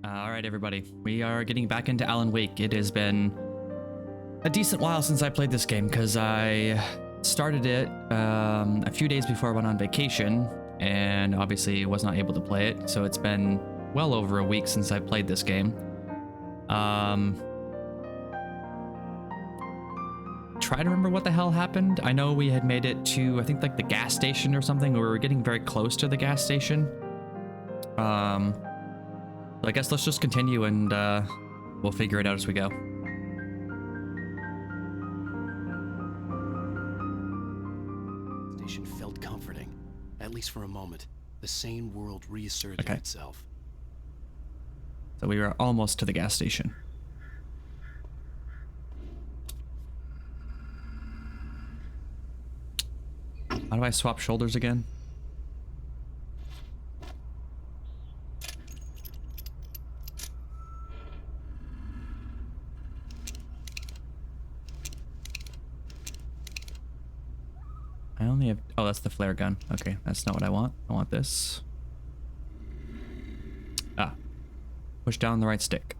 All right, everybody. We are getting back into Alan Wake. It has been a decent while since I played this game because I started it a few days before I went on vacation and obviously was not able to play it. So it's been well over a week since I played this game. Try to remember what the hell happened. I know we had made it to, I think, like the gas station or something. We were getting very close to the gas station. So I guess let's just continue and we'll figure it out as we go. Station felt comforting, at least for a moment. The sane world reasserted itself. So we were almost to the gas station. How do I swap shoulders again? I only have... Oh, that's the flare gun. Okay, that's not what I want. I want this. Ah. Push down the right stick.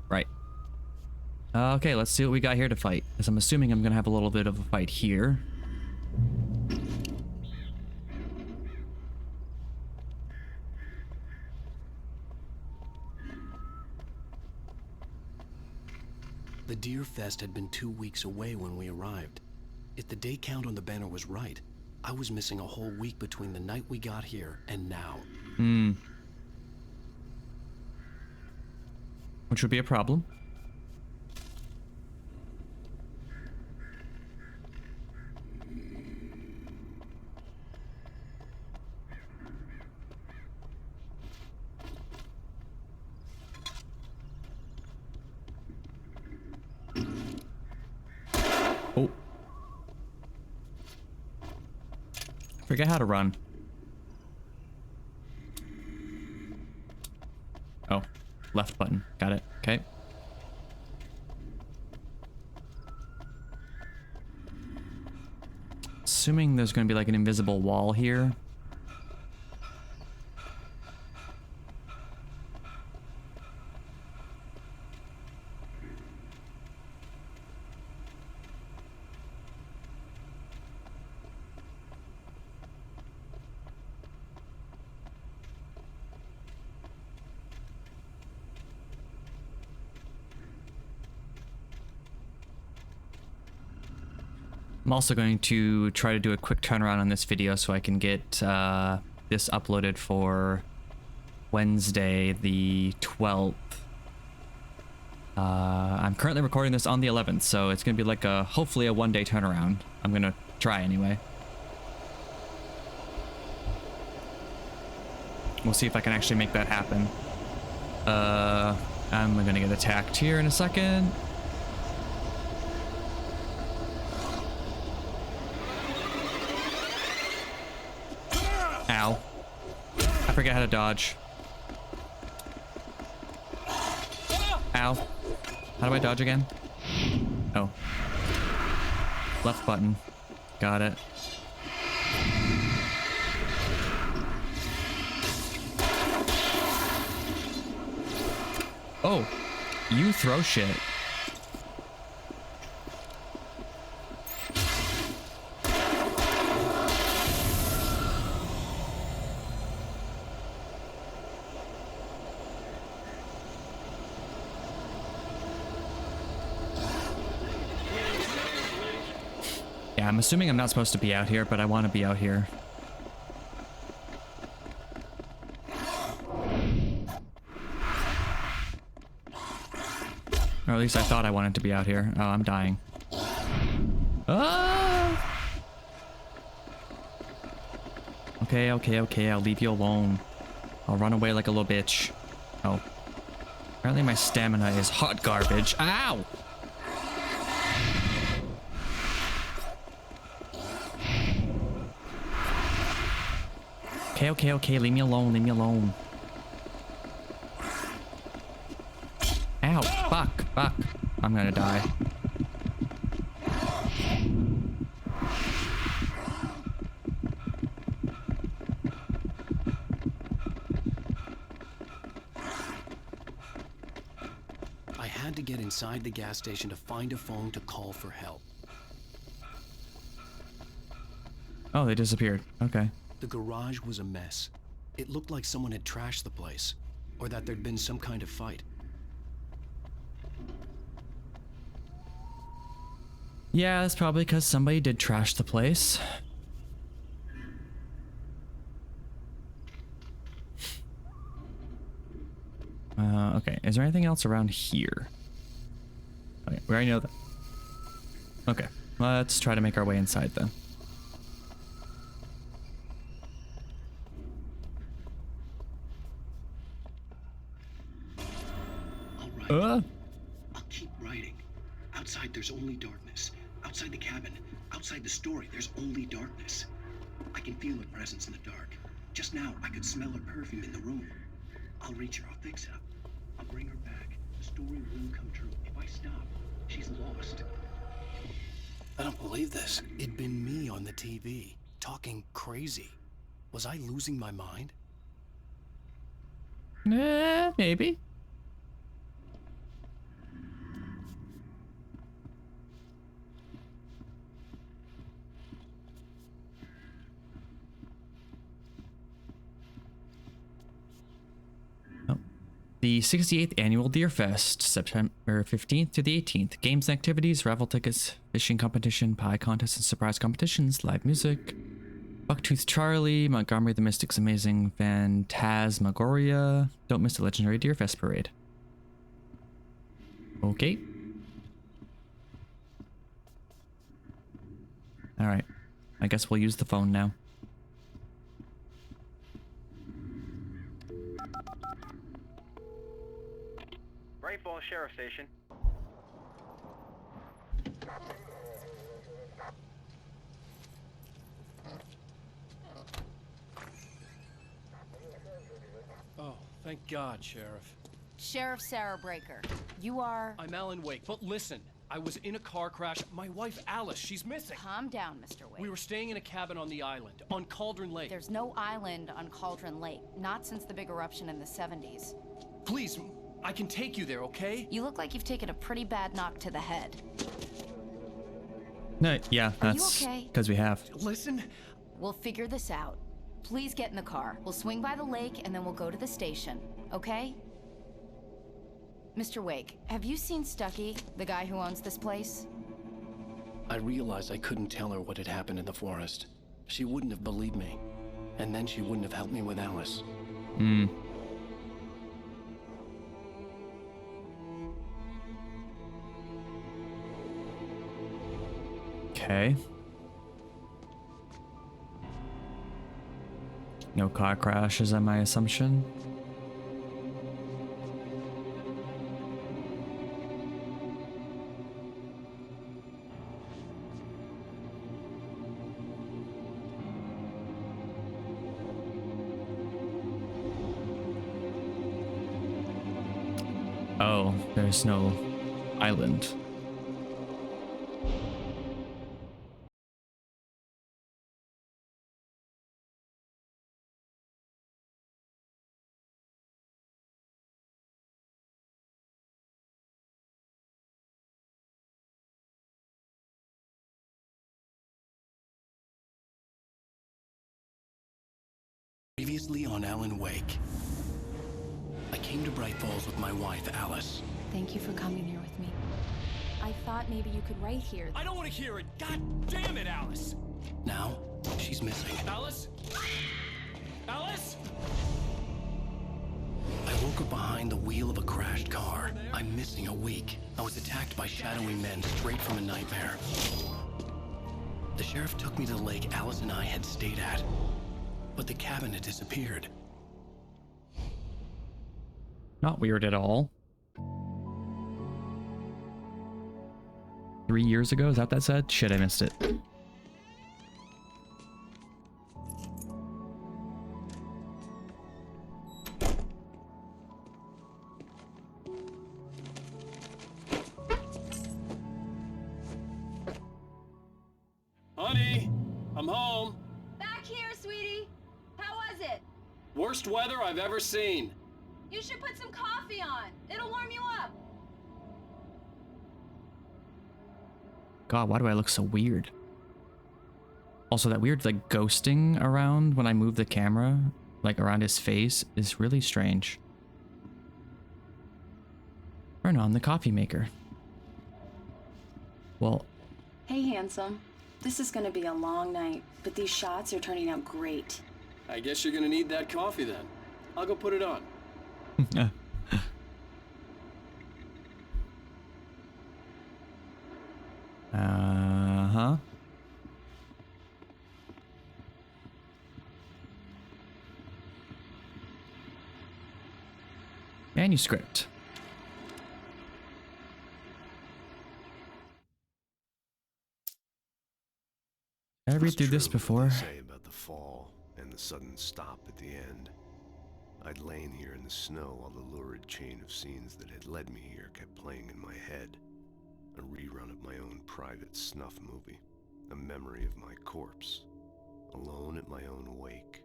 Right. Okay, let's see what we got here to fight. Because I'm assuming I'm going to have a little bit of a fight here. The Deer Fest had been 2 weeks away when we arrived. If the day count on the banner was right, I was missing a whole week between the night we got here and now. Which would be a problem. Oh. Forget how to run. Oh, left button. Got it. Okay. Assuming there's going to be like an invisible wall here. I'm also going to try to do a quick turnaround on this video so I can get this uploaded for Wednesday the 12th. I'm currently recording this on the 11th, so it's going to be like a hopefully a one-day turnaround. I'm going to try anyway. We'll see if I can actually make that happen. I'm going to get attacked here in a second. Ow. I forget how to dodge. Ow. How do I dodge again? Oh. Left button. Got it. Oh. You throw shit. Yeah, I'm assuming I'm not supposed to be out here, but I want to be out here. Or at least I thought I wanted to be out here. Oh, I'm dying. Ah! Okay, I'll leave you alone. I'll run away like a little bitch. Oh. Apparently my stamina is hot garbage. Ow! Okay, leave me alone. Ow, fuck. I'm gonna die. had to get inside the gas station to find a phone to call for help. Oh, they disappeared. Okay. The garage was a mess. It looked like someone had trashed the place, or that there'd been some kind of fight. Yeah, that's probably because somebody did trash the place. Okay, is there anything else around here? Okay, we already know that. Okay, let's try to make our way inside then. All right. I'll keep writing. Outside, there's only darkness. Outside the cabin, outside the story, there's only darkness. I can feel her presence in the dark. Just now, I could smell her perfume in the room. I'll reach her. I'll fix it up. I'll bring her back. The story will come true. If I stop, she's lost. I don't believe this. It'd been me on the TV, talking crazy. Was I losing my mind? Maybe. The 68th Annual Deer Fest, September 15th to the 18th. Games and activities, raffle tickets, fishing competition, pie contest and surprise competitions, live music, Bucktooth Charlie, Montgomery the Mystic's Amazing Phantasmagoria. Don't miss the legendary Deer Fest parade. Okay. Alright. I guess we'll use the phone now. Great Falls Sheriff Station. Oh, thank God, Sheriff. Sheriff Sarah Breaker. You are... I'm Alan Wake, but listen, I was in a car crash. My wife, Alice, she's missing. Calm down, Mr. Wake. We were staying in a cabin on the island, on Cauldron Lake. There's no island on Cauldron Lake, not since the big eruption in the 70s. Please, I can take you there, okay? You look like you've taken a pretty bad knock to the head. No, yeah, you that's okay? because we have. Listen, We'll figure this out. Please get in the car. We'll swing by the lake and then we'll go to the station, okay? Mr. Wake, have you seen Stucky, the guy who owns this place? I realized I couldn't tell her what had happened in the forest. She wouldn't have believed me. And then she wouldn't have helped me with Alice. Okay. No car crash is my assumption. Oh, there's no island. Previously on Alan Wake. I came to Bright Falls with my wife, Alice. Thank you for coming here with me. I thought maybe you could write here. I don't want to hear it. God damn it, Alice. Now, she's missing. Alice? Alice? I woke up behind the wheel of a crashed car. I'm missing a week. I was attacked by shadowy men straight from a nightmare. The sheriff took me to the lake Alice and I had stayed at. But the cabin had disappeared. Not weird at all. 3 years ago, is that what that said? Shit, I missed it. Honey, I'm home. Back here, sweetie. How was it? Worst weather I've ever seen. You should put some coffee on. It'll warm you up. God, why do I look so weird? Also, that weird like ghosting around when I move the camera, like around his face, is really strange. Turn on the coffee maker. Well, Hey, handsome. This is gonna be a long night, but these shots are turning out great. I guess you're gonna need that coffee then. I'll go put it on. Uh-huh. Manuscript. Did I read through this before? What they say about the fall and the sudden stop at the end. I'd lain here in the snow while the lurid chain of scenes that had led me here kept playing in my head. A rerun of my own private snuff movie. A memory of my corpse. Alone at my own wake.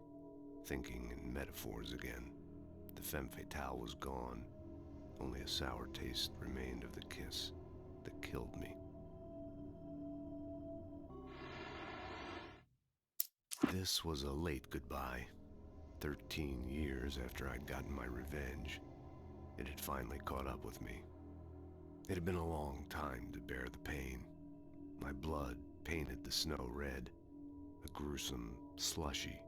Thinking in metaphors again. The femme fatale was gone. Only a sour taste remained of the kiss that killed me. This was a late goodbye. 13 years after I'd gotten my revenge, it had finally caught up with me. It had been a long time to bear the pain. My blood painted the snow red. A gruesome slushy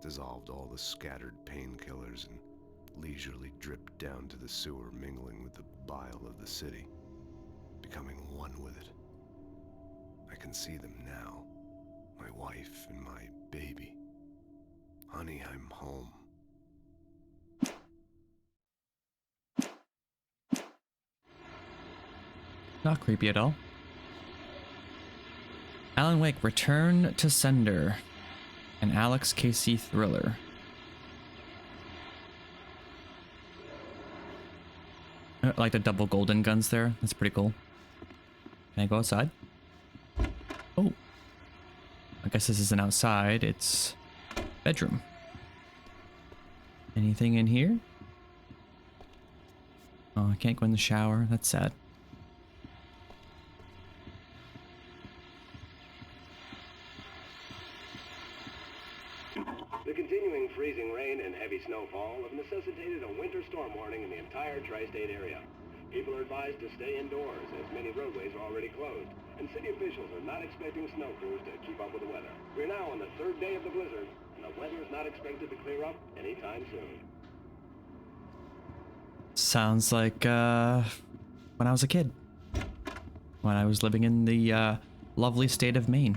dissolved all the scattered painkillers and leisurely dripped down to the sewer, mingling with the bile of the city, becoming one with it. I can see them now, my wife and my baby. Honey, I'm home. Not creepy at all. Alan Wake, Return to Sender. An Alex Casey thriller. I like the double golden guns there. That's pretty cool. Can I go outside? Oh. I guess this isn't outside. It's bedroom. Anything in here? Oh, I can't go in the shower. That's sad. The continuing freezing rain and heavy snowfall have necessitated a winter storm warning in the entire tri-state area. People are advised to stay indoors as many roadways are already closed, and city officials are not expecting snow crews to keep up with the weather. We're now on the third day of the blizzard, and the weather is not expected to clear up anytime soon. Sounds like when I was a kid. When I was living in the lovely state of Maine.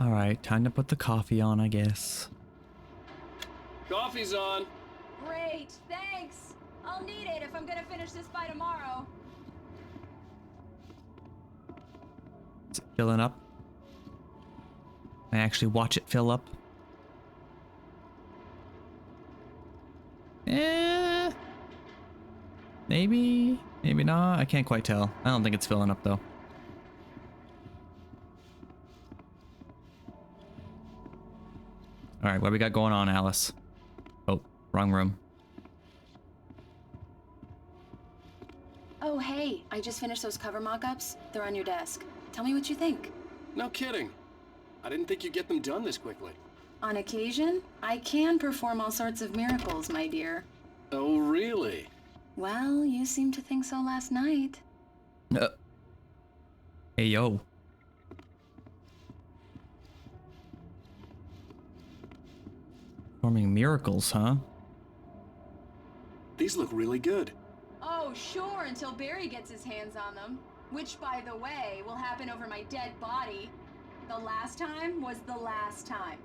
Alright, time to put the coffee on, I guess. Coffee's on. Great, thanks. I'll need it if I'm gonna finish this by tomorrow. Is it filling up? Can I actually watch it fill up? Maybe, maybe not. I can't quite tell. I don't think it's filling up though. All right, what we got going on, Alice? Oh, wrong room. Oh, hey, I just finished those cover mock-ups. They're on your desk. Tell me what you think. No kidding. I didn't think you'd get them done this quickly. On occasion, I can perform all sorts of miracles, my dear. Oh, really? Well, you seemed to think so last night. Hey, yo. Performing miracles, huh? These look really good. Oh, sure, until Barry gets his hands on them. Which, by the way, will happen over my dead body. The last time was the last time.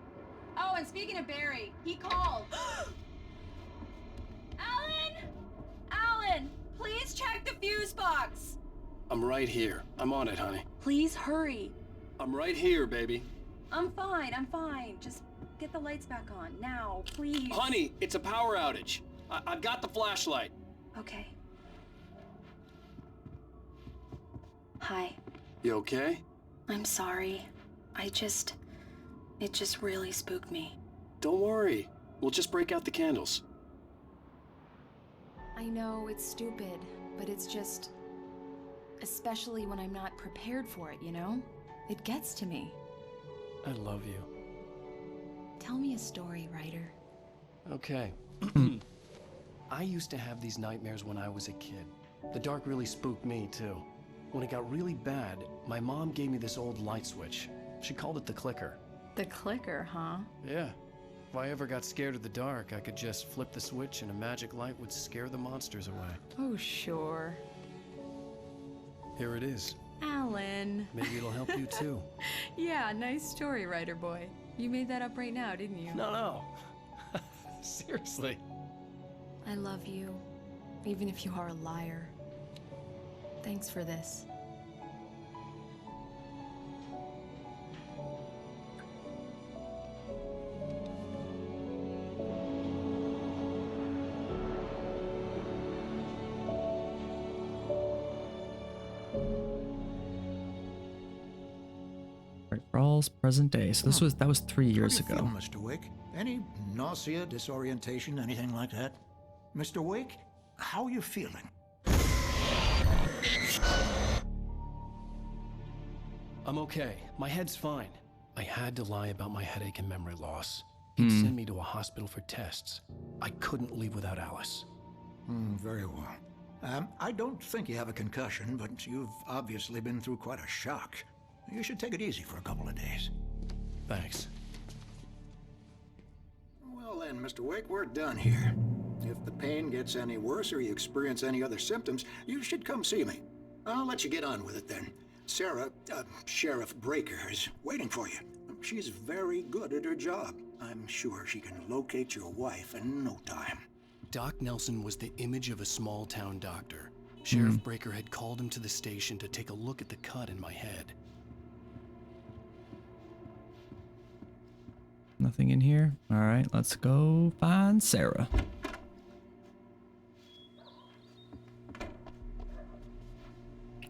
Oh, and speaking of Barry, he called. Alan! Alan, please check the fuse box. I'm right here. I'm on it, honey. Please hurry. I'm right here, baby. I'm fine, I'm fine. Just get the lights back on, now, please. Honey, it's a power outage. I've got the flashlight. Okay. Hi. You okay? I'm sorry. it just really spooked me. Don't worry. We'll just break out the candles. I know it's stupid, but it's just... especially when I'm not prepared for it, you know? It gets to me. I love you. Tell me a story, writer. Okay. I used to have these nightmares when I was a kid. The dark really spooked me, too. When it got really bad, my mom gave me this old light switch. She called it the clicker. The clicker, huh? Yeah. If I ever got scared of the dark, I could just flip the switch and a magic light would scare the monsters away. Oh, sure. Here it is. Alan. Maybe it'll help you, too. Yeah, nice story, writer boy. You made that up right now, didn't you? No. Seriously. I love you, even if you are a liar. Thanks for this. Right, Rawls, present day. So that was 3 years How do you ago. feel, Mr. Wake? Any nausea, disorientation, anything like that? Mr. Wake, how are you feeling? I'm okay. My head's fine. I had to lie about my headache and memory loss. He'd send me to a hospital for tests. I couldn't leave without Alice. Very well. I don't think you have a concussion, but you've obviously been through quite a shock. You should take it easy for a couple of days. Thanks. Well then, Mr. Wake, we're done here. If the pain gets any worse or you experience any other symptoms, you should come see me. I'll let you get on with it then. Sarah, Sheriff Breaker, is waiting for you. She's very good at her job. I'm sure she can locate your wife in no time. Doc Nelson was the image of a small-town doctor. Sheriff Breaker had called him to the station to take a look at the cut in my head. Nothing in here. All right, let's go find Sarah.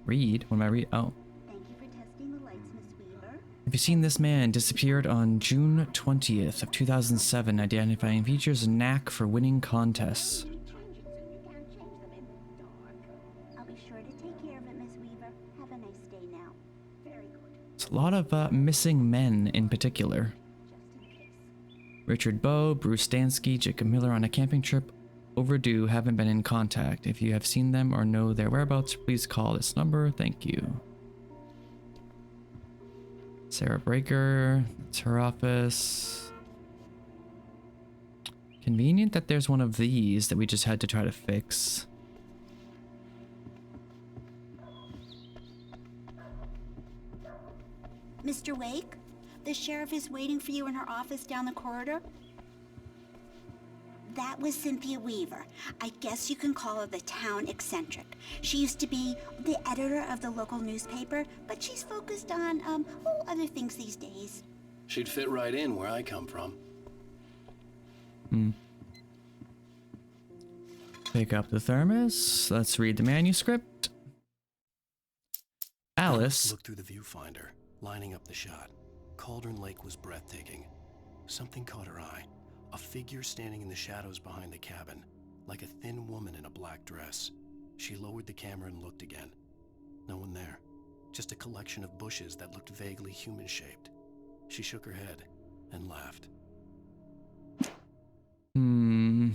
Read? What am I read? Oh. Thank you for testing the lights, Miss Weaver. Have you seen this man? Disappeared on June 20th of 2007, identifying features and knack for winning contests. You can't change them in the dark. I'll be sure to take care of it, Miss Weaver. Have a nice day now. Very good. It's a lot of missing men in particular. Just in case. Richard Bowe, Bruce Stansky, Jacob Miller on a camping trip. Overdue, haven't been in contact. If you have seen them or know their whereabouts, please call this number. Thank you. Sarah Breaker, it's her office. Convenient that there's one of these that we just had to try to fix. Mr. Wake, the sheriff is waiting for you in her office down the corridor. That was Cynthia Weaver. I guess you can call her the town eccentric. She used to be the editor of the local newspaper, but she's focused on, other things these days. She'd fit right in where I come from. Pick up the thermos. Let's read the manuscript. Alice. Looked through the viewfinder, lining up the shot. Cauldron Lake was breathtaking. Something caught her eye. A figure standing in the shadows behind the cabin, like a thin woman in a black dress. She lowered the camera and looked again. No one there. Just a collection of bushes that looked vaguely human-shaped. She shook her head and laughed. Yeah,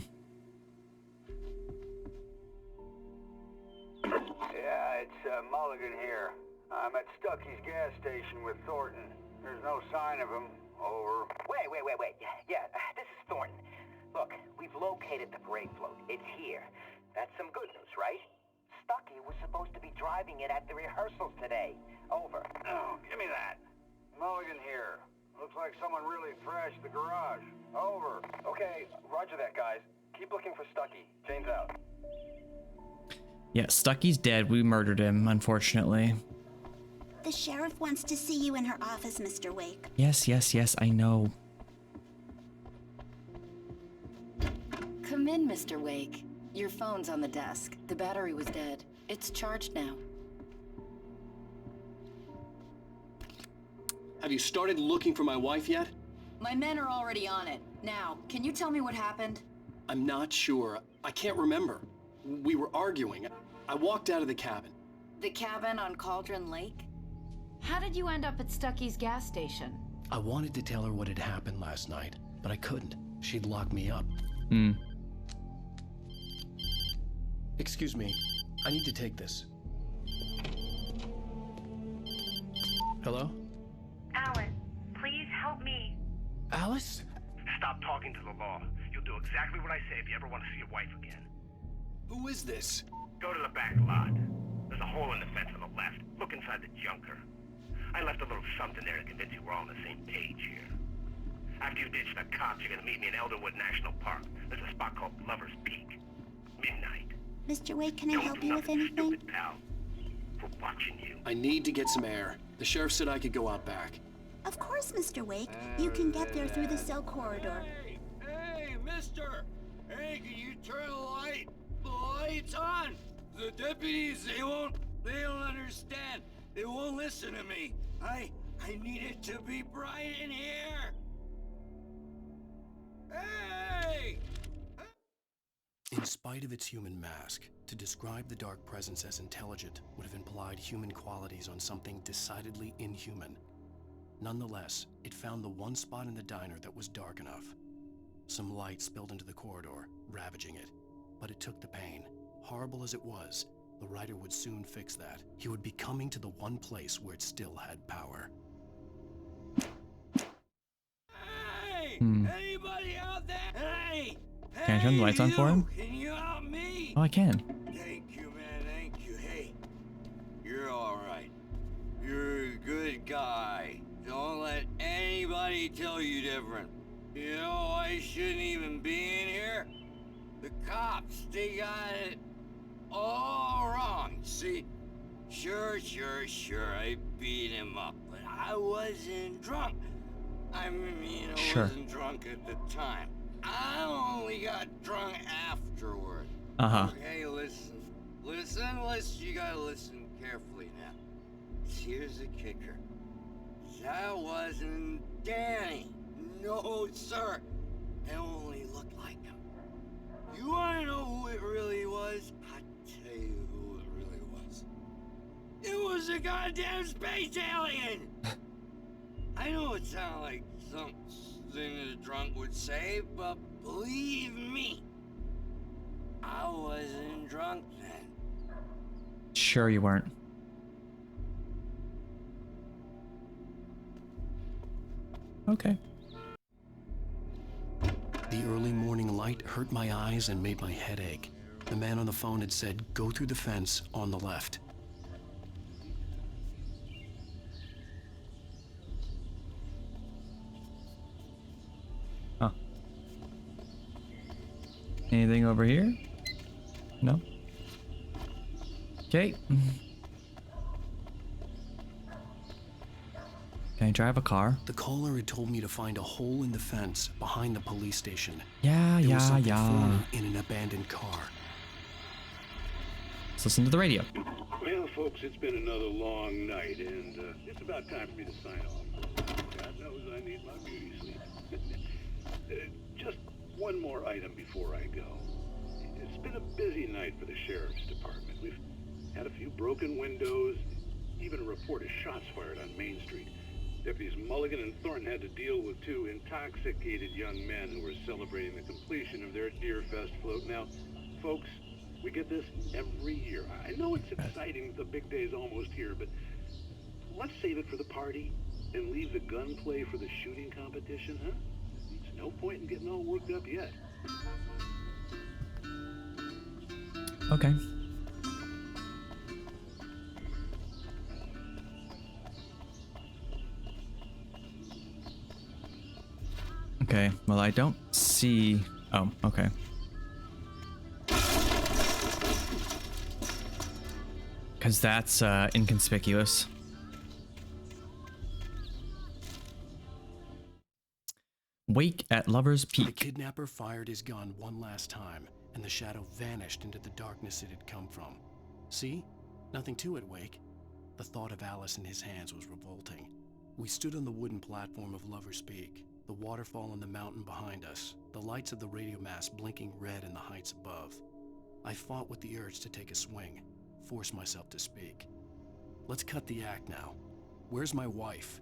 it's Mulligan here. I'm at Stucky's gas station with Thornton. There's no sign of him. Over. Wait. Yeah, this is Thornton. Look, we've located the brake float. It's here. That's some good news, right? Stucky was supposed to be driving it at the rehearsals today. Over. Oh, give me that. Mulligan here. Looks like someone really thrashed the garage. Over. Okay, roger that, guys. Keep looking for Stucky. Jane's out. Yeah, Stucky's dead. We murdered him, unfortunately. The sheriff wants to see you in her office, Mr. Wake. Yes, I know. Come in, Mr. Wake. Your phone's on the desk. The battery was dead. It's charged now. Have you started looking for my wife yet? My men are already on it. Now, can you tell me what happened? I'm not sure. I can't remember. We were arguing. I walked out of the cabin. The cabin on Cauldron Lake? How did you end up at Stucky's gas station? I wanted to tell her what had happened last night, but I couldn't. She'd locked me up. Excuse me. I need to take this. Hello? Alice, please help me. Alice? Stop talking to the law. You'll do exactly what I say if you ever want to see your wife again. Who is this? Go to the back lot. There's a hole in the fence on the left. Look inside the junker. I left a little something there to convince you we're all on the same page here. After you ditch the cops, you're gonna meet me in Elderwood National Park. There's a spot called Lover's Peak. Midnight. Mr. Wake, can I help you with Don't do anything? nothing stupid, pal. We're watching you. I need to get some air. The sheriff said I could go out back. Of course, Mr. Wake. You can get there through the cell corridor. Hey, mister! Hey, can you turn the lights on? The deputies, they don't understand. They won't listen to me. I need it to be bright in here. Hey! In spite of its human mask, to describe the Dark Presence as intelligent would have implied human qualities on something decidedly inhuman. Nonetheless, it found the one spot in the diner that was dark enough. Some light spilled into the corridor, ravaging it. But it took the pain. Horrible as it was, the writer would soon fix that. He would be coming to the one place where it still had power. Hey! Anybody out there? Hey! Can I turn the lights on for him? Can you help me? Oh, I can. Thank you, man. Thank you. Hey, you're all right. You're a good guy. Don't let anybody tell you different. You know, I shouldn't even be in here. The cops, they got it all wrong. See, sure, I beat him up, but I wasn't drunk. I mean, I wasn't drunk at the time. I only got drunk afterward. Okay, listen, you gotta listen carefully now. Here's the kicker. That wasn't Danny. No, sir. It only looked like him. You wanna know who it really was? I'll tell you who it really was. It was a goddamn space alien! I know it sounds like something that a drunk would say, but believe me, I wasn't drunk then. Sure you weren't. Okay. The early morning light hurt my eyes and made my head ache. The man on the phone had said, go through the fence on the left. Huh. Anything over here? No? Okay. Can I drive a car? The caller had told me to find a hole in the fence behind the police station. Yeah. There was something foreign in an abandoned car. Let's listen to the radio. Well, folks, it's been another long night, and it's about time for me to sign off. God knows I need my beauty sleep. Just one more item before I go. It's been a busy night for the sheriff's department. We've had a few broken windows, even a report of shots fired on Main Street. Deputies Mulligan and Thornton had to deal with two intoxicated young men who were celebrating the completion of their Deerfest float. Now, folks, we get this every year. I know it's exciting, the big day's almost here, but let's save it for the party and leave the gunplay for the shooting competition, huh? There's no point in getting all worked up yet. Okay. Okay, well, I don't see... Oh, okay. Because that's inconspicuous. Wake at Lover's Peak. The kidnapper fired his gun one last time, and the shadow vanished into the darkness it had come from. See? Nothing to it, Wake. The thought of Alice in his hands was revolting. We stood on the wooden platform of Lover's Peak, the waterfall on the mountain behind us, the lights of the radio mast blinking red in the heights above. I fought with the urge to take a swing, force myself to speak. Let's cut the act now. Where's my wife?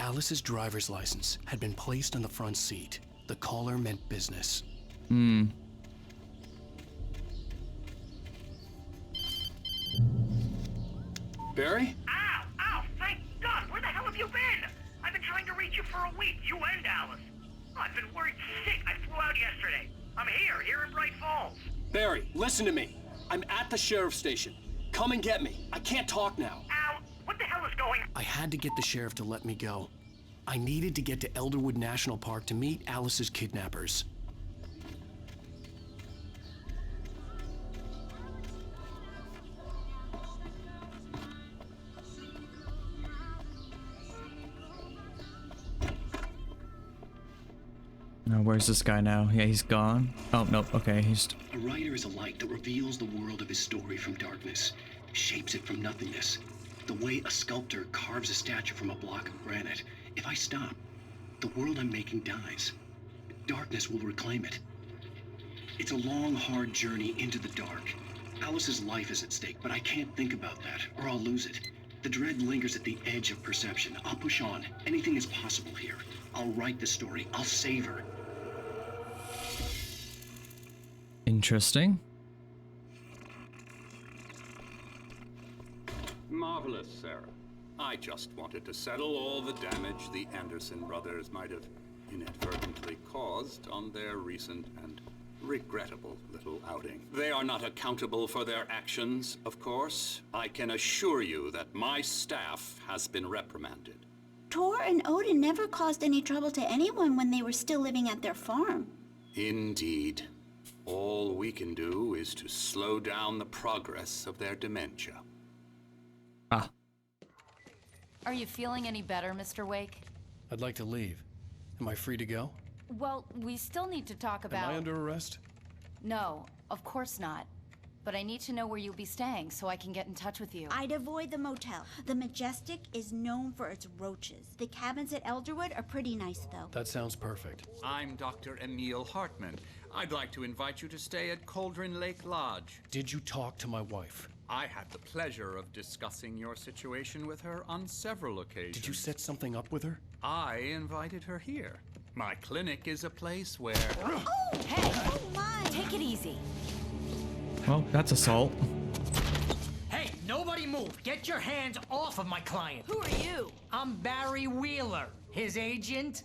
Alice's driver's license had been placed on the front seat. The caller meant business. Barry? Ow! Ow! Thank God! Where the hell have you been? I've been trying to reach you for a week, you and Alice. I've been worried sick. I flew out yesterday. I'm here in Bright Falls. Barry, listen to me. I'm at the sheriff's station. Come and get me. I can't talk now. Ow! What the hell is going on? I had to get the sheriff to let me go. I needed to get to Elderwood National Park to meet Alice's kidnappers. Now, where's this guy now? Yeah, he's gone. Oh, nope. Okay, he's... A writer is a light that reveals the world of his story from darkness, shapes it from nothingness. The way a sculptor carves a statue from a block of granite. If I stop, the world I'm making dies. Darkness will reclaim it. It's a long, hard journey into the dark. Alice's life is at stake, but I can't think about that, or I'll lose it. The dread lingers at the edge of perception. I'll push on. Anything is possible here. I'll write the story. I'll save her. Interesting. Marvelous, Sarah. I just wanted to settle all the damage the Anderson brothers might have inadvertently caused on their recent and regrettable little outing. They are not accountable for their actions, of course. I can assure you that my staff has been reprimanded. Tor and Odin never caused any trouble to anyone when they were still living at their farm. Indeed. All we can do is to slow down the progress of their dementia. Are you feeling any better, Mr. Wake? I'd like to leave. Am I free to go? Well, we still need to talk about... Am I under arrest? No, of course not. But I need to know where you'll be staying so I can get in touch with you. I'd avoid the motel. The Majestic is known for its roaches. The cabins at Elderwood are pretty nice, though. That sounds perfect. I'm Dr. Emil Hartman. I'd like to invite you to stay at Cauldron Lake Lodge. Did you talk to my wife? I had the pleasure of discussing your situation with her on several occasions. Did you set something up with her? I invited her here. My clinic is a place where... Oh, hey! Oh, my! Take it easy. Well, that's assault. Hey, nobody move! Get your hands off of my client! Who are you? I'm Barry Wheeler, his agent.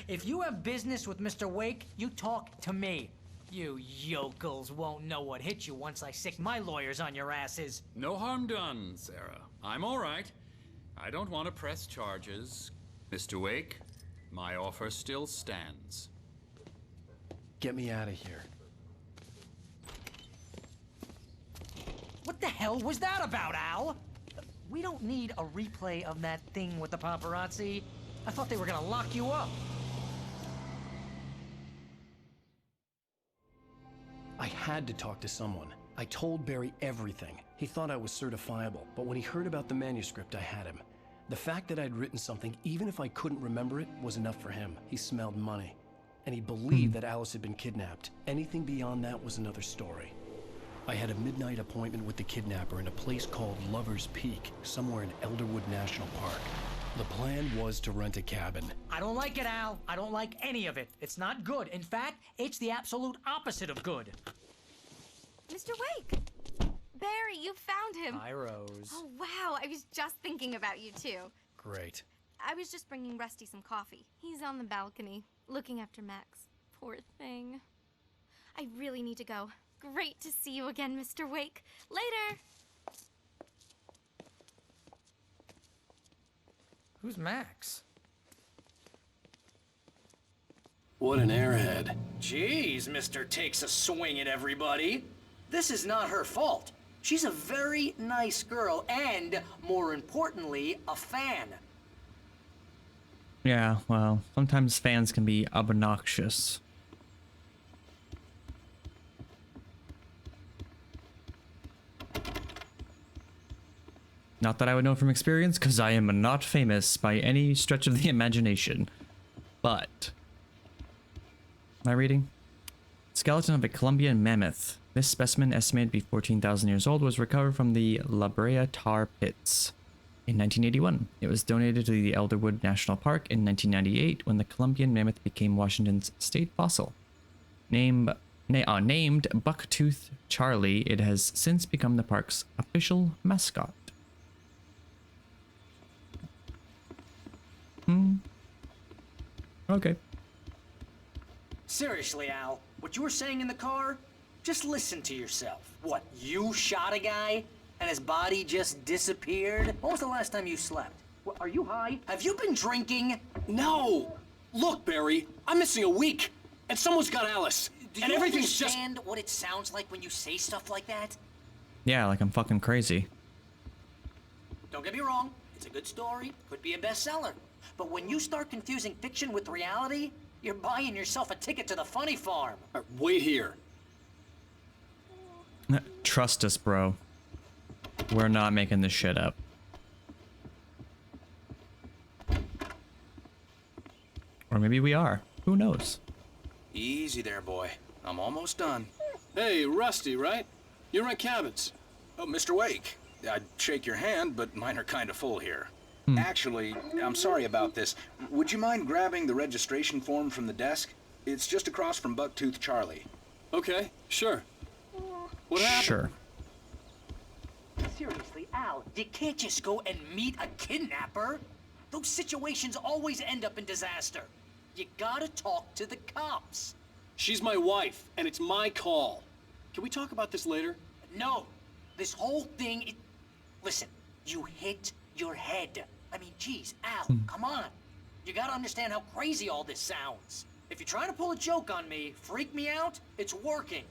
If you have business with Mr. Wake, you talk to me. You yokels won't know what hit you once I sick my lawyers on your asses. No harm done, Sarah. I'm all right. I don't want to press charges. Mr. Wake, my offer still stands. Get me out of here. What the hell was that about, Al? We don't need a replay of that thing with the paparazzi. I thought they were gonna lock you up. I had to talk to someone. I told Barry everything. He thought I was certifiable, but when he heard about the manuscript, I had him. The fact that I'd written something, even if I couldn't remember it, was enough for him. He smelled money. And he believed that Alice had been kidnapped. Anything beyond that was another story. I had a midnight appointment with the kidnapper in a place called Lover's Peak, somewhere in Elderwood National Park. The plan was to rent a cabin. I don't like it, Al. I don't like any of it. It's not good. In fact, it's the absolute opposite of good. Mr. Wake! Barry, you found him! Hi, Rose. Oh, wow. I was just thinking about you, too. Great. I was just bringing Rusty some coffee. He's on the balcony, looking after Max. Poor thing. I really need to go. Great to see you again, Mr. Wake. Later! Who's Max? What an airhead. Jeez, Mr. Takes a swing at everybody. This is not her fault. She's a very nice girl and, more importantly, a fan. Yeah, well, sometimes fans can be obnoxious. Not that I would know from experience, because I am not famous by any stretch of the imagination. But... Am I reading? Skeleton of a Colombian mammoth. This specimen, estimated to be 14,000 years old, was recovered from the La Brea tar pits in 1981. It was donated to the Elderwood National Park in 1998 when the Colombian mammoth became Washington's state fossil. Named Bucktooth Charlie, it has since become the park's official mascot. Okay. Seriously, Al, what you were saying in the car? Just listen to yourself. What, you shot a guy and his body just disappeared? When was the last time you slept? What, are you high? Have you been drinking? No! Look, Barry, I'm missing a week, and someone's got Alice. Do and you everything's understand what it sounds like when you say stuff like that? Yeah, like I'm fucking crazy. Don't get me wrong, it's a good story, could be a bestseller. But when you start confusing fiction with reality, you're buying yourself a ticket to the funny farm. Wait here. Trust us, bro. We're not making this shit up. Or maybe we are. Who knows? Easy there, boy. I'm almost done. Hey, Rusty, right? You rent cabins. Oh, Mr. Wake. I'd shake your hand, but mine are kind of full here. Actually, I'm sorry about this. Would you mind grabbing the registration form from the desk? It's just across from Bucktooth Charlie. Okay, sure. What happened? Sure. Seriously, Al, you can't just go and meet a kidnapper. Those situations always end up in disaster. You gotta talk to the cops. She's my wife, and it's my call. Can we talk about this later? No. This whole thing, listen, you hit your head. I mean, geez, Al, come on. You gotta understand how crazy all this sounds. If you're trying to pull a joke on me, freak me out, it's working.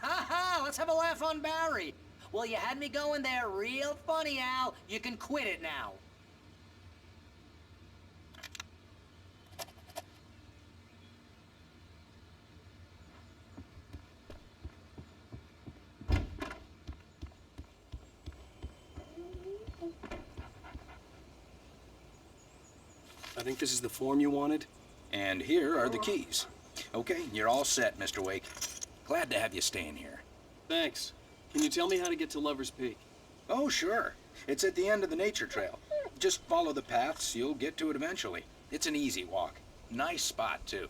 Ha ha, let's have a laugh on Barry. Well, you had me going there real funny, Al. You can quit it now. I think this is the form you wanted. And here are the keys. Okay, you're all set, Mr. Wake. Glad to have you staying here. Thanks. Can you tell me how to get to Lover's Peak? Oh, sure. It's at the end of the nature trail. Just follow the paths, you'll get to it eventually. It's an easy walk. Nice spot, too.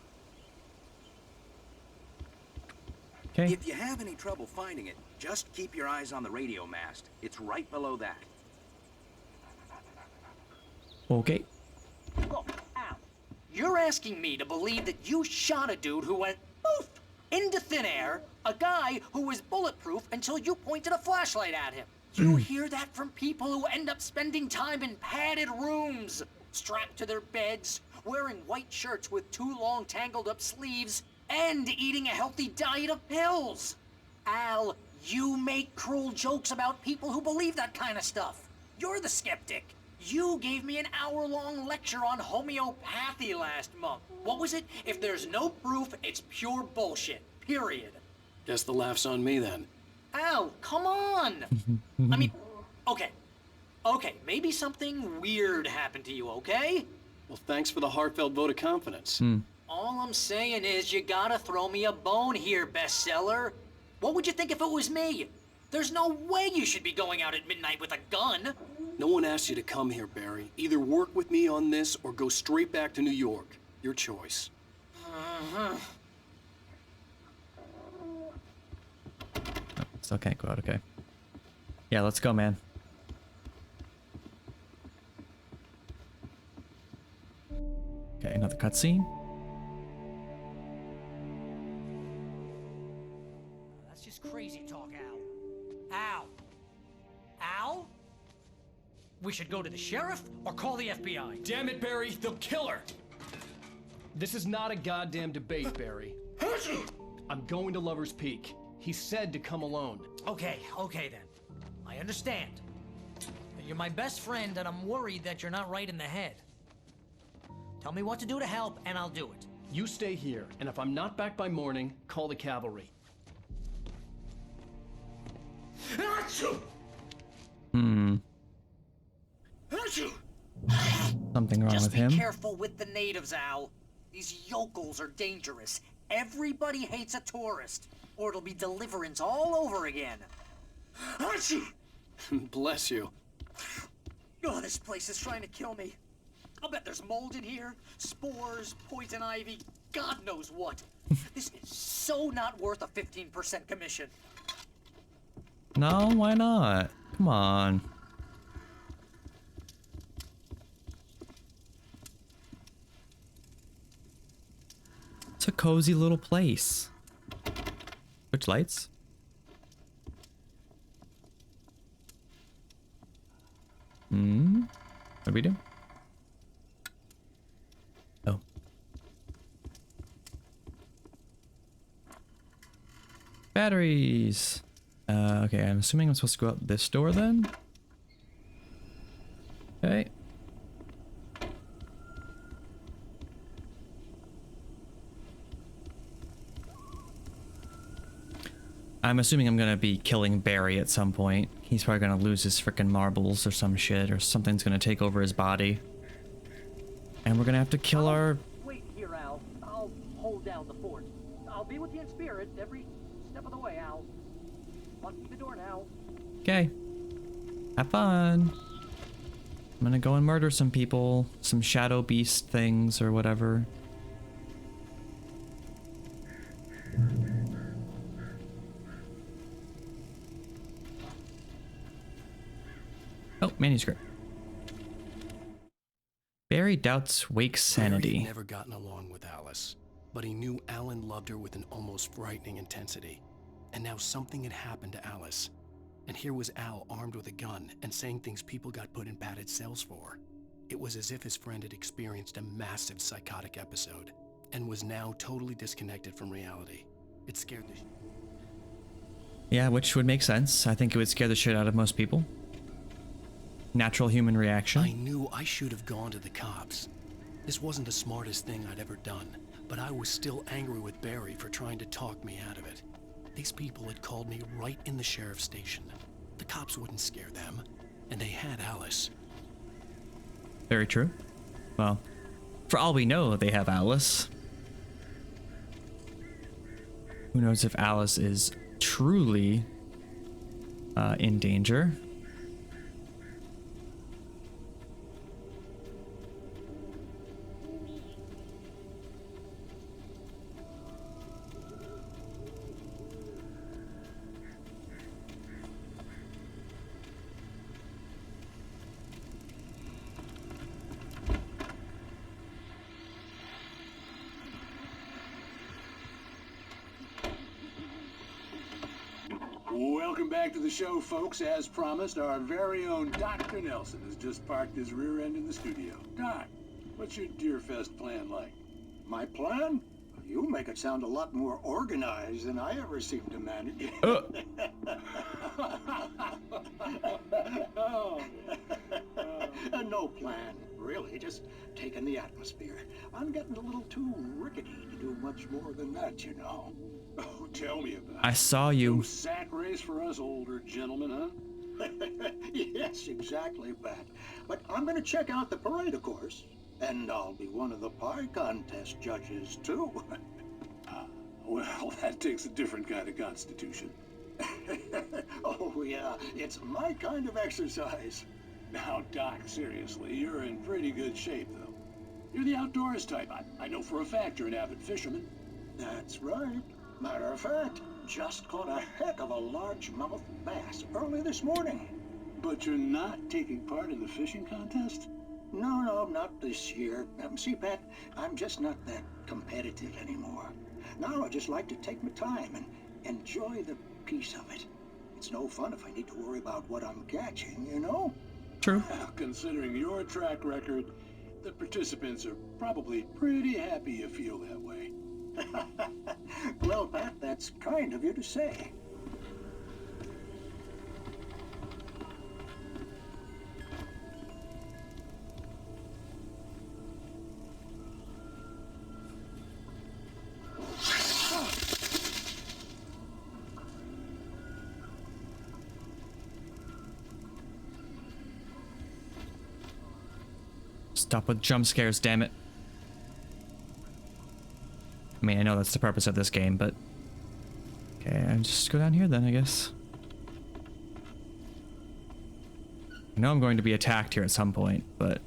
Okay. If you have any trouble finding it, just keep your eyes on the radio mast. It's right below that. Okay. Look, Al, you're asking me to believe that you shot a dude who went poof into thin air, a guy who was bulletproof until you pointed a flashlight at him. You hear that from people who end up spending time in padded rooms, strapped to their beds, wearing white shirts with too long tangled up sleeves, and eating a healthy diet of pills. Al, you make cruel jokes about people who believe that kind of stuff. You're the skeptic. You gave me an hour-long lecture on homeopathy last month. What was it? If there's no proof, it's pure bullshit. Period. Guess the laugh's on me then. Al, come on! I mean, okay. Okay, maybe something weird happened to you, okay? Well, thanks for the heartfelt vote of confidence. All I'm saying is you gotta throw me a bone here, bestseller. What would you think if it was me? There's no way you should be going out at midnight with a gun. No one asked you to come here, Barry. Either work with me on this or go straight back to New York. Your choice. Still can't go out, okay. Yeah, let's go, man. Okay, another cutscene. That's just crazy talk, Al. Al! Al? We should go to the sheriff or call the FBI. Damn it, Barry, they'll kill her. This is not a goddamn debate, Barry. I'm going to Lover's Peak. He said to come alone. Okay then. I understand. You're my best friend, and I'm worried that you're not right in the head. Tell me what to do to help, and I'll do it. You stay here, and if I'm not back by morning, call the cavalry. Something wrong Just with be him. careful with the natives, Al. These yokels are dangerous. Everybody hates a tourist, or it'll be Deliverance all over again. Archie! Bless you. Oh, this place is trying to kill me. I'll bet there's mold in here, spores, poison ivy, God knows what. This is so not worth a 15% commission. No, why not? Come on. It's a cozy little place. Switch lights. What do we do? Oh. Batteries. Okay, I'm assuming I'm supposed to go out this door then. Okay. I'm assuming I'm gonna be killing Barry at some point. He's probably gonna lose his frickin' marbles or some shit, or something's gonna take over his body. And we're gonna have to kill our... Wait here, Al. I'll hold down the fort. I'll be with you in spirit every step of the way, Al. Locking the door now. Okay. Have fun. I'm gonna go and murder some people. Some shadow beast things or whatever. Oh, manuscript. Barry doubts Wake's sanity. Barry had never gotten along with Alice, but he knew Alan loved her with an almost frightening intensity. And now something had happened to Alice. And here was Al armed with a gun and saying things people got put in padded cells for. It was as if his friend had experienced a massive psychotic episode and was now totally disconnected from reality. It scared the Yeah, which would make sense. I think it would scare the shit out of most people. Natural human reaction. I knew I should have gone to the cops. This wasn't the smartest thing I'd ever done, but I was still angry with Barry for trying to talk me out of it. These people had called me right in the sheriff's station. The cops wouldn't scare them, and they had Alice. Very true. Well, for all we know, they have Alice. Who knows if Alice is truly in danger? Welcome back to the show, folks. As promised, our very own Dr. Nelson has just parked his rear end in the studio. Doc, what's your Deerfest plan like? My plan? You make it sound a lot more organized than I ever seem to manage. No plan, really. Just taking the atmosphere. I'm getting a little too rickety to do much more than that, you know. Oh, tell me about it. I saw you. No sack race for us older gentlemen, huh? Yes, exactly, Pat. But I'm going to check out the parade, of course. And I'll be one of the pie contest judges, too. Well, that takes a different kind of constitution. Oh, yeah. It's my kind of exercise. Now, Doc, seriously, you're in pretty good shape, though. You're the outdoors type. I know for a fact you're an avid fisherman. That's right. Matter of fact, just caught a heck of a largemouth bass early this morning. But you're not taking part in the fishing contest? No, not this year. See, Pat, I'm just not that competitive anymore. Now I just like to take my time and enjoy the peace of it. It's no fun if I need to worry about what I'm catching, you know? True. Well, considering your track record, the participants are probably pretty happy you feel that way. Well, Pat, that's kind of you to say. Stop with jump scares, damn it. I mean, I know that's the purpose of this game, but... Okay, I'll just go down here then, I guess. I know I'm going to be attacked here at some point, but...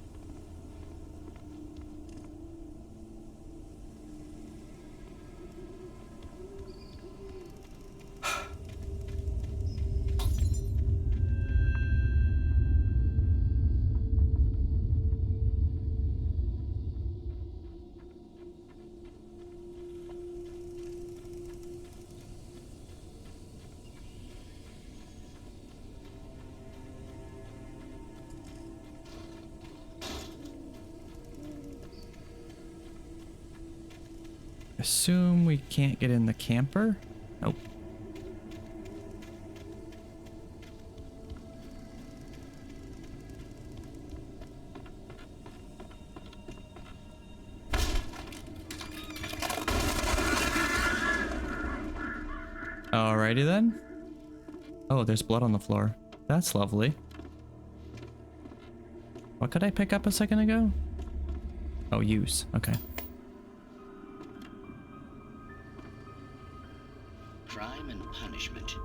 Assume we can't get in the camper? Nope. Alrighty then. Oh, there's blood on the floor. That's lovely. What could I pick up a second ago? Oh, use. Okay. Crime and punishment.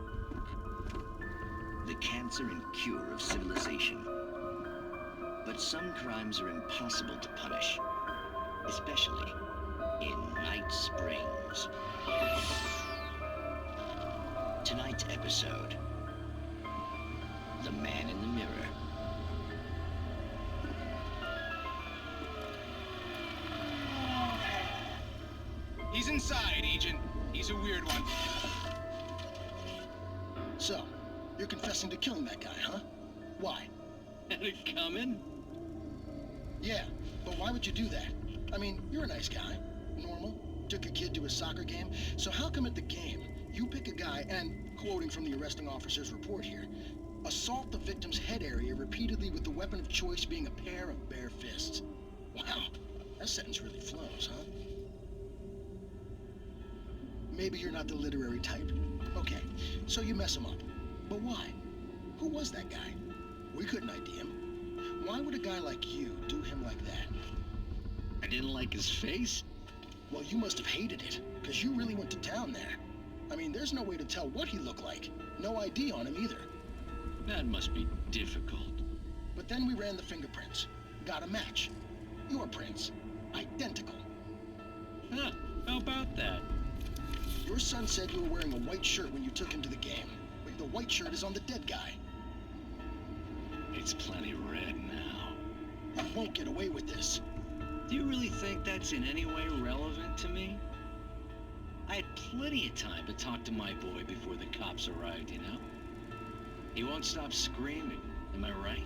The cancer and cure of civilization. But some crimes are impossible to punish, especially in Night Springs. Tonight's episode, The Man in the Mirror. He's inside, Agent. He's a weird one. So, you're confessing to killing that guy, huh? Why? Had it coming? Yeah, but why would you do that? I mean, you're a nice guy. Normal. Took a kid to a soccer game. So how come at the game, you pick a guy and, quoting from the arresting officer's report here, assault the victim's head area repeatedly with the weapon of choice being a pair of bare fists? Wow, that sentence really flows, huh? Maybe you're not the literary type. Okay, so you mess him up. But why? Who was that guy? We couldn't ID him. Why would a guy like you do him like that? I didn't like his face? Well, you must have hated it, because you really went to town there. I mean, there's no way to tell what he looked like. No ID on him either. That must be difficult. But then we ran the fingerprints. Got a match. Your prints. Identical. Huh, how about that? Your son said you were wearing a white shirt when you took him to the game. But the white shirt is on the dead guy. It's plenty red now. You won't get away with this. Do you really think that's in any way relevant to me? I had plenty of time to talk to my boy before the cops arrived, you know? He won't stop screaming, am I right?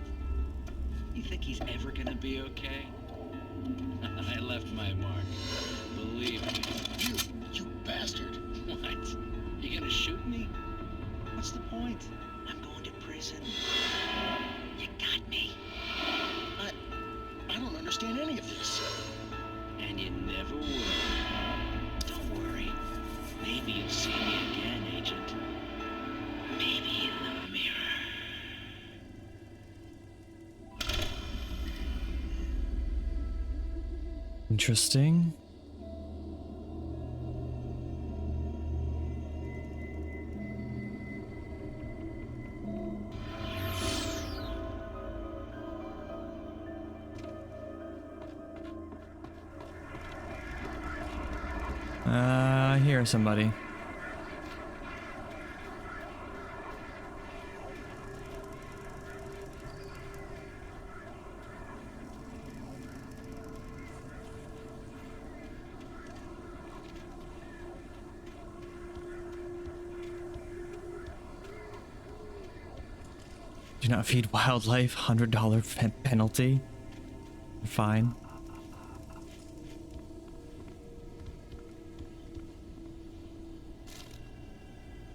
You think he's ever gonna be okay? I left my mark, believe me. You bastard. What? You gonna shoot me? What's the point? I'm going to prison. You got me. I don't understand any of this. And you never will. Don't worry. Maybe you'll see me again, Agent. Maybe in the mirror. Interesting. I hear somebody. Do not feed wildlife, $100 penalty. Fine.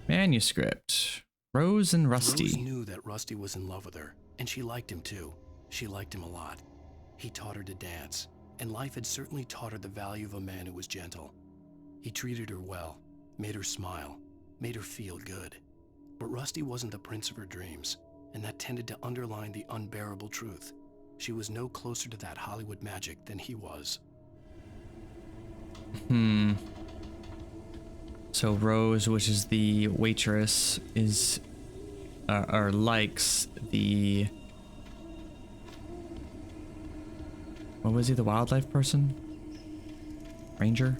Manuscript. Rose and Rusty. Rose knew that Rusty was in love with her, and she liked him too. She liked him a lot. He taught her to dance, and life had certainly taught her the value of a man who was gentle. He treated her well, made her smile, made her feel good. But Rusty wasn't the prince of her dreams, and that tended to underline the unbearable truth. She was no closer to that Hollywood magic than he was. So Rose, which is the waitress, is or likes the, what was he, the wildlife person? Ranger?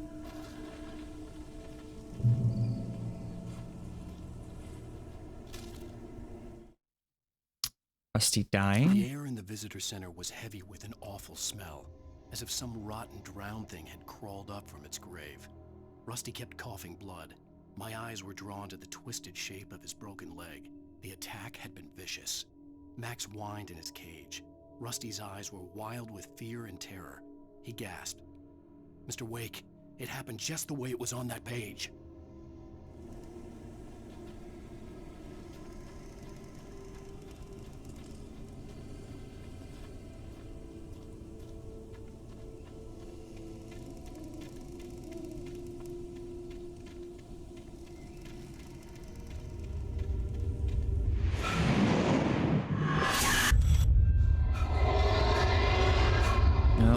Rusty dying? The air in the visitor center was heavy with an awful smell, as if some rotten drowned thing had crawled up from its grave. Rusty kept coughing blood. My eyes were drawn to the twisted shape of his broken leg. The attack had been vicious. Max whined in his cage. Rusty's eyes were wild with fear and terror. He gasped. "Mr. Wake, it happened just the way it was on that page."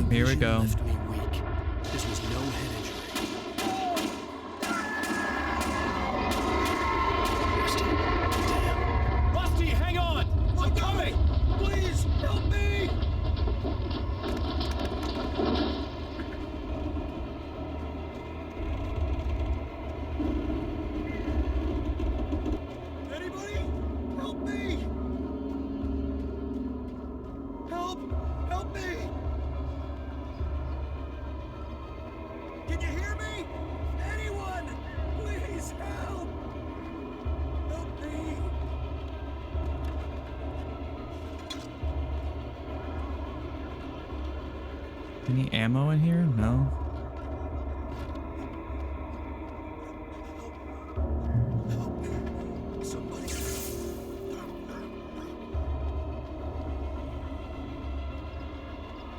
Here we go. Left me weak. This was no head injury. Rusty, hang on! I'm coming! Please, help me! Anybody? Help me! Help me! Can you hear me? Anyone? Please help! Help me! Any ammo in here? No. Somebody.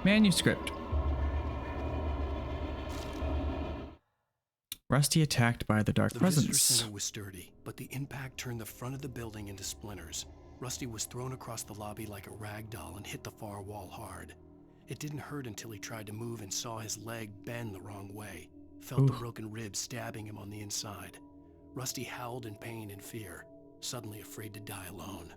Manuscript. Rusty attacked by the dark The visitor presence. center was sturdy, but the impact turned the front of the building into splinters. Rusty was thrown across the lobby like a rag doll and hit the far wall hard. It didn't hurt until he tried to move and saw his leg bend the wrong way. Felt the broken rib stabbing him on the inside. Rusty howled in pain and fear, suddenly afraid to die alone.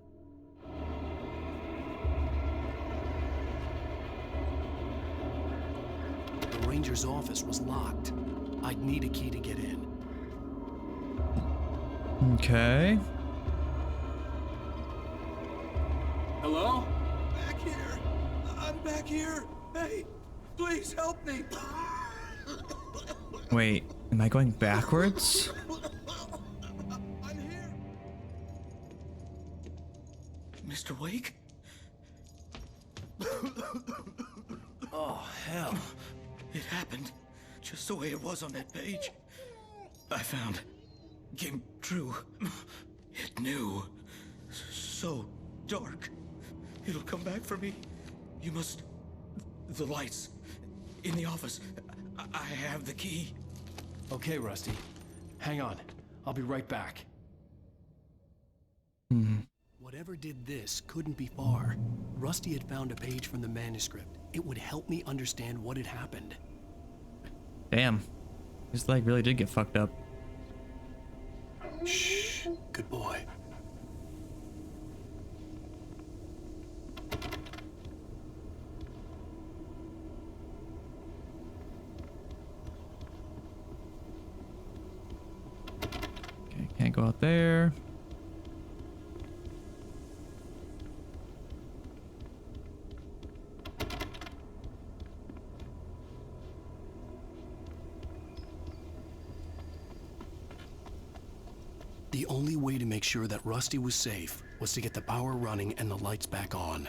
The ranger's office was locked. I'd need a key to get in. Okay. Hello? Back here. I'm back here. Hey, please help me. Wait, am I going backwards? I'm here. Mr. Wake? Oh, hell. It happened just the way it was on that page. I found. Came true. It knew. So dark. It'll come back for me. You must... The lights. In the office. I have the key. Okay, Rusty. Hang on. I'll be right back. Whatever did this couldn't be far. Rusty had found a page from the manuscript. It would help me understand what had happened. Damn. His leg really did get fucked up. Shh. Good boy. Okay, can't go out there. The only way to make sure that Rusty was safe was to get the power running and the lights back on.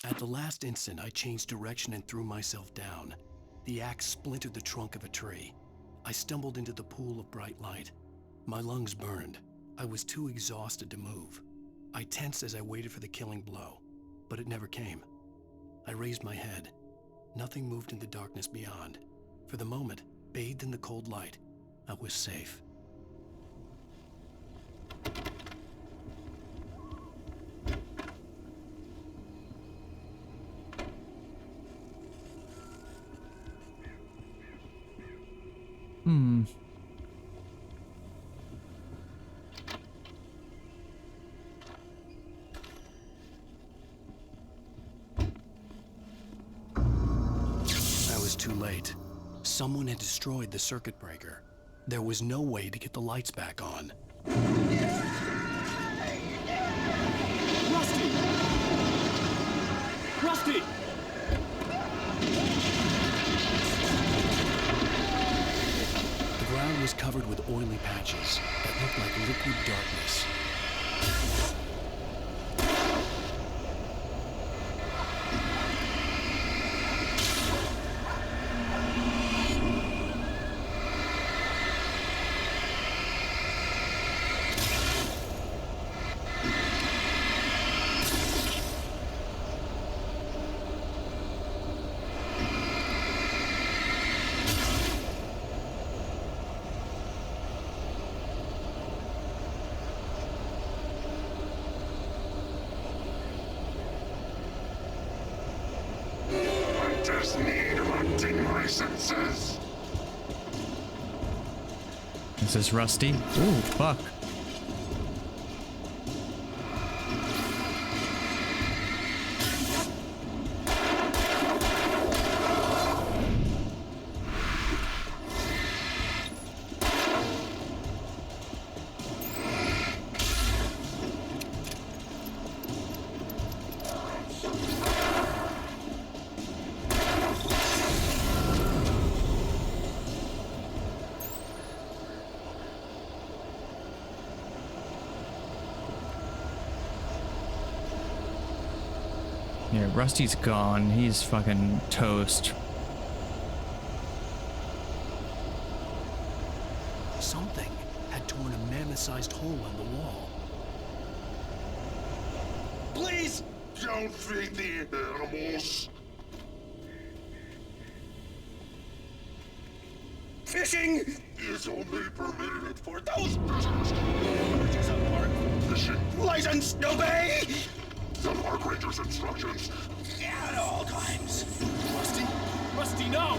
At the last instant, I changed direction and threw myself down. The axe splintered the trunk of a tree. I stumbled into the pool of bright light. My lungs burned. I was too exhausted to move. I tensed as I waited for the killing blow. but it never came. I raised my head. Nothing moved in the darkness beyond. For the moment, bathed in the cold light, I was safe. I was too late. Someone had destroyed the circuit breaker. There was no way to get the lights back on. Rusty! Rusty! The ground was covered with oily patches that looked like liquid darkness. just need hunting licenses. Is this Rusty? Ooh, fuck. Yeah, Rusty's gone. He's fucking toast. Something had torn a mammoth-sized hole in the wall. Please don't feed the animals. Fishing is only permitted for those visitors who have park fishing license. Obey the park ranger's instructions at all times. Rusty, no!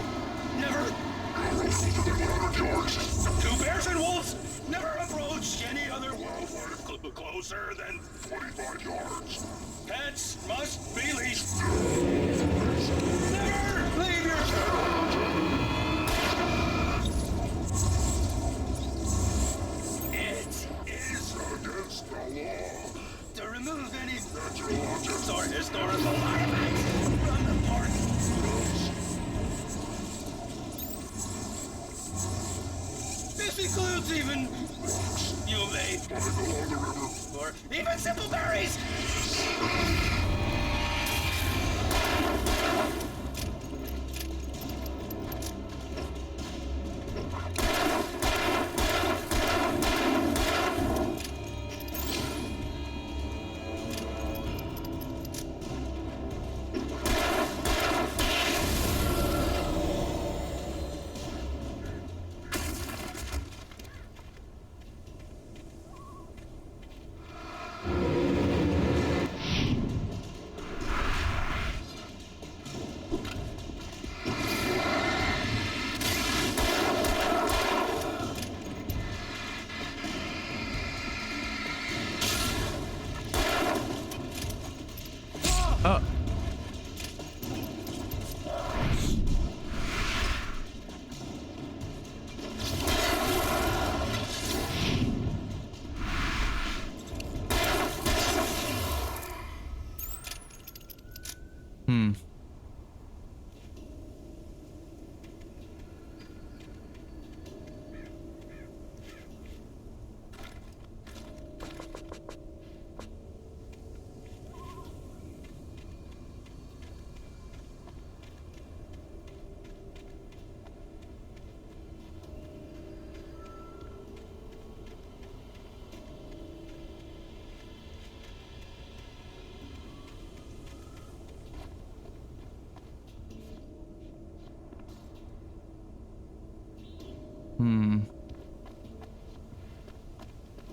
Never! Arrows within 100 yards. Two bears and wolves never approach any other wildlife closer than 45 yards. Pets must be leashed. Never leave your It is against the law to remove any natural objects or historical artifacts from the park. This includes even rocks you may find along the river, or even simple berries. Oh. Hmm.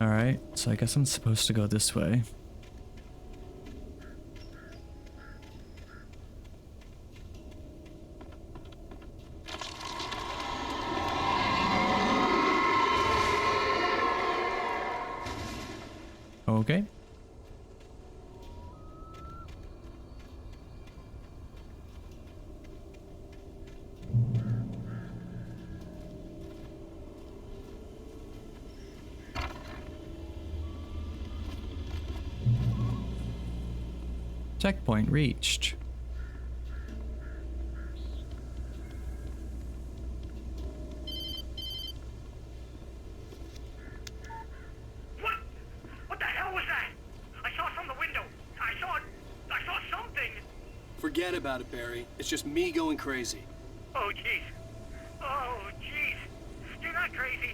Alright, so I guess I'm supposed to go this way. Okay. Checkpoint reached. What the hell was that? I saw from the window. I saw something. Forget about it, Barry. It's just me going crazy. Oh, jeez. Oh, jeez. You're not crazy.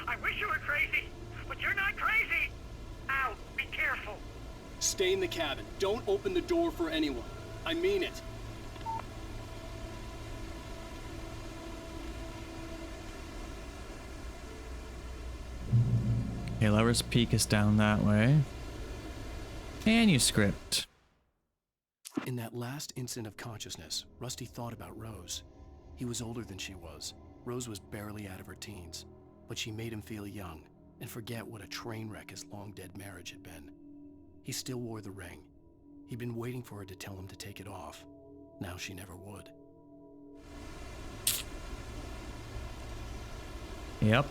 I wish you were crazy, but you're not crazy. Ow, be careful. Stay in the cabin. Don't open the door for anyone. I mean it. Okay, Lover's Peak is down that way. Manuscript. In that last instant of consciousness, Rusty thought about Rose. He was older than she was. Rose was barely out of her teens, but she made him feel young and forget what a train wreck his long-dead marriage had been. He still wore the ring. He'd been waiting for her to tell him to take it off. Now she never would. Yep.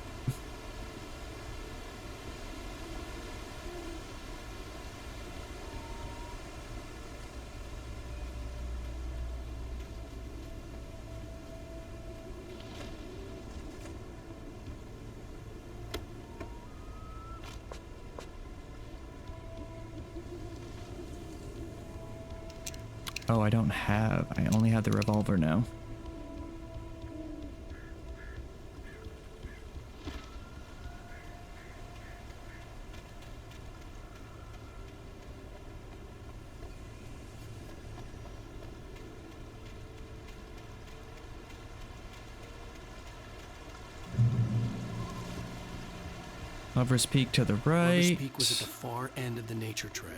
Oh, I don't have. I only have the revolver now. Lover's Peak to the right. Lover's Peak was at the far end of the nature trail.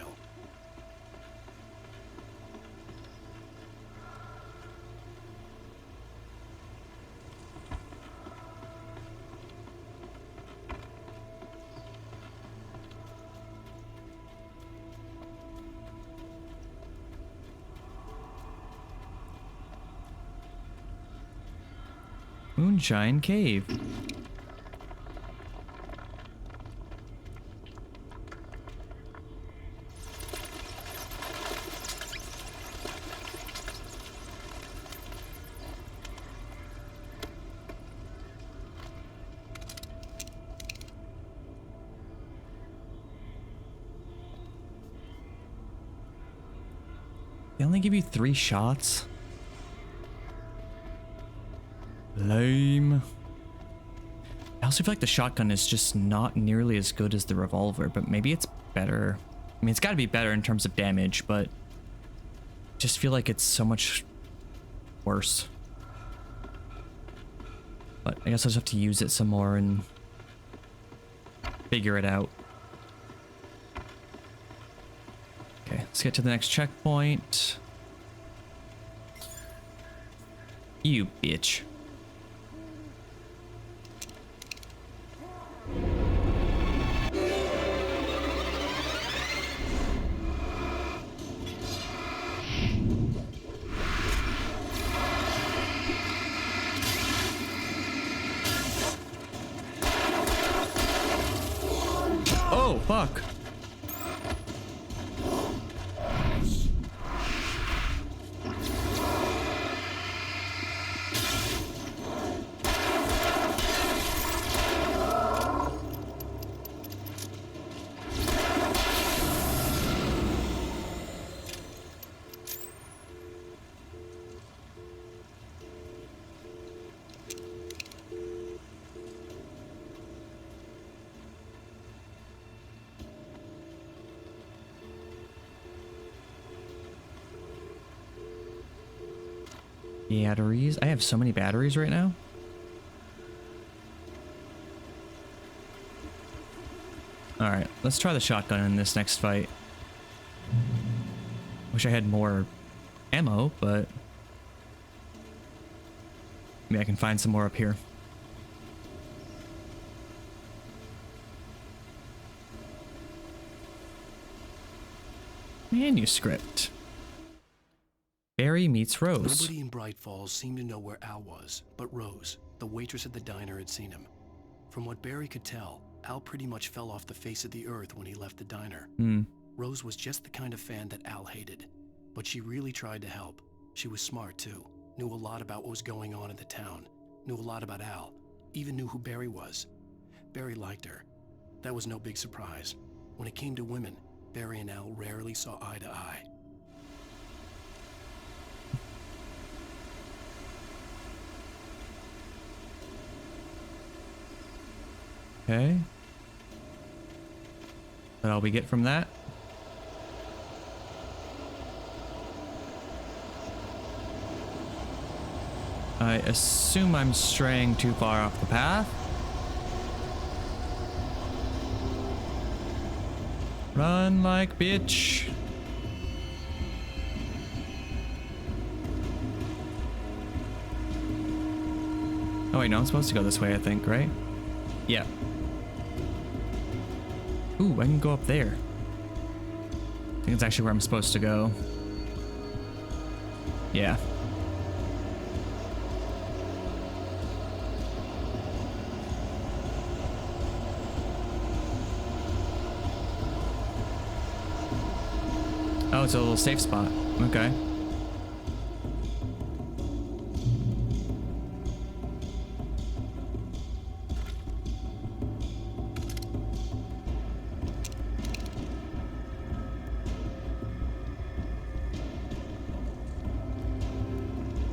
Moonshine Cave. They only give you 3 shots? Lame. I also feel like the shotgun is just not nearly as good as the revolver, but maybe it's better. I mean, it's got to be better in terms of damage, but I just feel like it's so much worse. But I guess I'll just have to use it some more and figure it out. Okay, let's get to the next checkpoint. You bitch. Oh, fuck. Batteries? I have so many batteries right now. Alright, let's try the shotgun in this next fight. Wish I had more ammo, but maybe I can find some more up here. Manuscript. Barry meets Rose. Nobody in Bright Falls seemed to know where Al was, but Rose, the waitress at the diner, had seen him. From what Barry could tell, Al pretty much fell off the face of the earth when he left the diner. Rose was just the kind of fan that Al hated, but she really tried to help. She was smart too, knew a lot about what was going on in the town, knew a lot about Al, even knew who Barry was. Barry liked her. That was no big surprise. When it came to women, Barry and Al rarely saw eye to eye. Okay. That all we get from that? I assume I'm straying too far off the path. Run like bitch. Oh wait, no, I'm supposed to go this way, I think, right? Yeah. Ooh, I can go up there. I think it's actually where I'm supposed to go. Yeah. Oh, it's a little safe spot. Okay.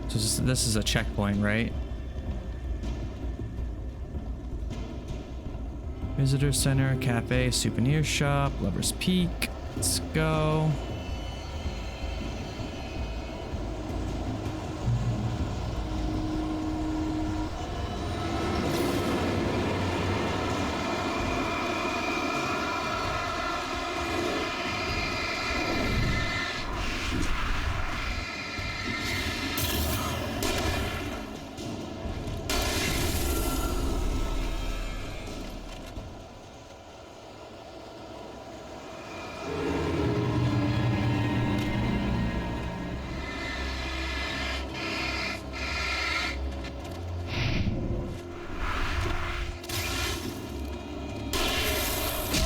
So this is a checkpoint, right? Visitor center, cafe, souvenir shop, Lover's Peak. Let's go.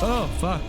Oh, fuck.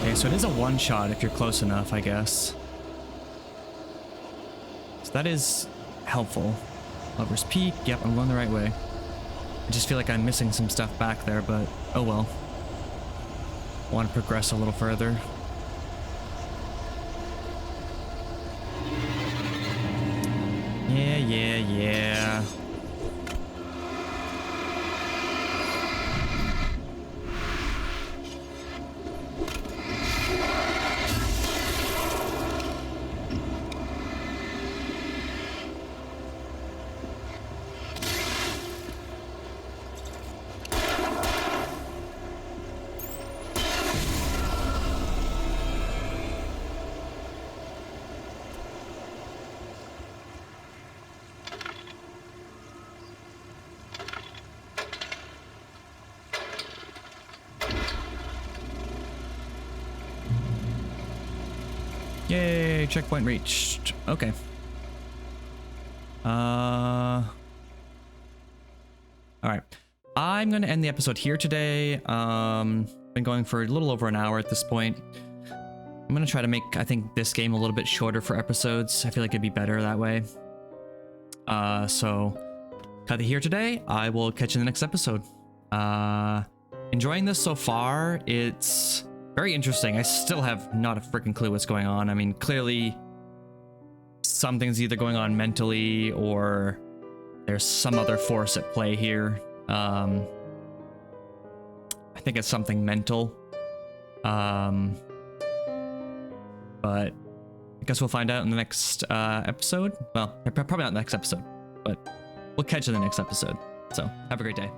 Okay, so it is a one-shot if you're close enough, I guess. So that is helpful. Lover's Peak. Yep, I'm going the right way. I just feel like I'm missing some stuff back there, but oh well. Want to progress a little further. Yeah. Yay, checkpoint reached. Okay. All right. I'm going to end the episode here today. Been going for a little over an hour at this point. I'm going to try to make, I think, this game a little bit shorter for episodes. I feel like it'd be better that way. So, cut it here today. I will catch you in the next episode. Enjoying this so far. It's very interesting. I still have not a freaking clue what's going on. I mean, clearly something's either going on mentally or there's some other force at play here. I think it's something mental. But I guess we'll find out in the next episode. Well, probably not the next episode, but we'll catch you in the next episode. So, have a great day.